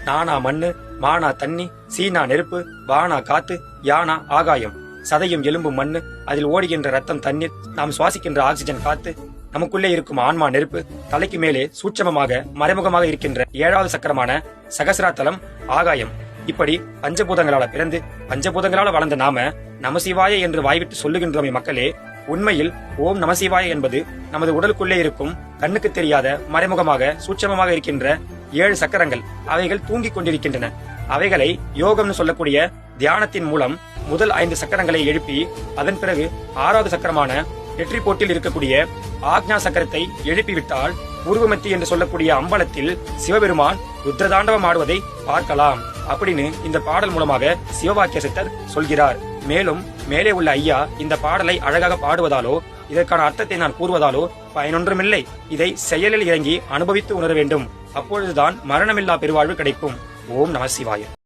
நானா மண்ணு, மானா தண்ணி, சீனா நெருப்பு, வானா காத்து, யானா ஆகாயம். சதையும் எலும்பும் மண்ணு, அதில் ஓடுகின்ற ரத்தம் தண்ணீர், நாம் சுவாசிக்கின்ற ஆக்சிஜன் காத்து, நமக்குள்ளே இருக்கும் ஆன்மா நெருப்பு, தலைக்கு மேலே சூட்சமமாக மறைமுகமாக இருக்கின்ற 7வது சக்கரமான சகசிராத்தலம் ஆகாயம். இப்படி பஞ்சபூதங்களால பிறந்து பஞ்சபூதங்களால வளர்ந்த நாம நமசிவாய என்று வாய்விட்டு சொல்லுகின்றோமே மக்களே, உண்மையில் ஓம் நமசிவாய என்பது நமது உடலுக்குள்ளே இருக்கும் கண்ணுக்கு தெரியாத மறைமுகமாக சூட்சமமாக இருக்கின்ற 7 சக்கரங்கள். அவைகள் தூங்கிக் கொண்டிருக்கின்றன. அவைகளை யோகம்னு சொல்லக்கூடிய தியானத்தின் மூலம் முதல் 5 சக்கரங்களை எழுப்பி அதன் பிறகு 6வது சக்கரமான நெற்றி போட்டில் இருக்கக்கூடிய ஆக்ஞா சக்கரத்தை எழுப்பிவிட்டால் உருவமத்தி என்று சொல்லக்கூடிய அம்பலத்தில் சிவபெருமான் ருத்ரதாண்டவம் ஆடுவதை பார்க்கலாம் அப்படின்னு இந்த பாடல் மூலமாக சிவவாக்கிய சித்தர் சொல்கிறார். மேலும் மேலே உள்ள ஐயா இந்த பாடலை அழகாக பாடுவதாலோ இதற்கான அர்த்தத்தை நான் கூறுவதாலோ பயனொன்றுமில்லை. இதை செயலில் இறங்கி அனுபவித்து உணர வேண்டும். அப்பொழுதுதான் மரணமில்லா பெருவாழ்வு கிடைக்கும். ஓம் நம சிவாய.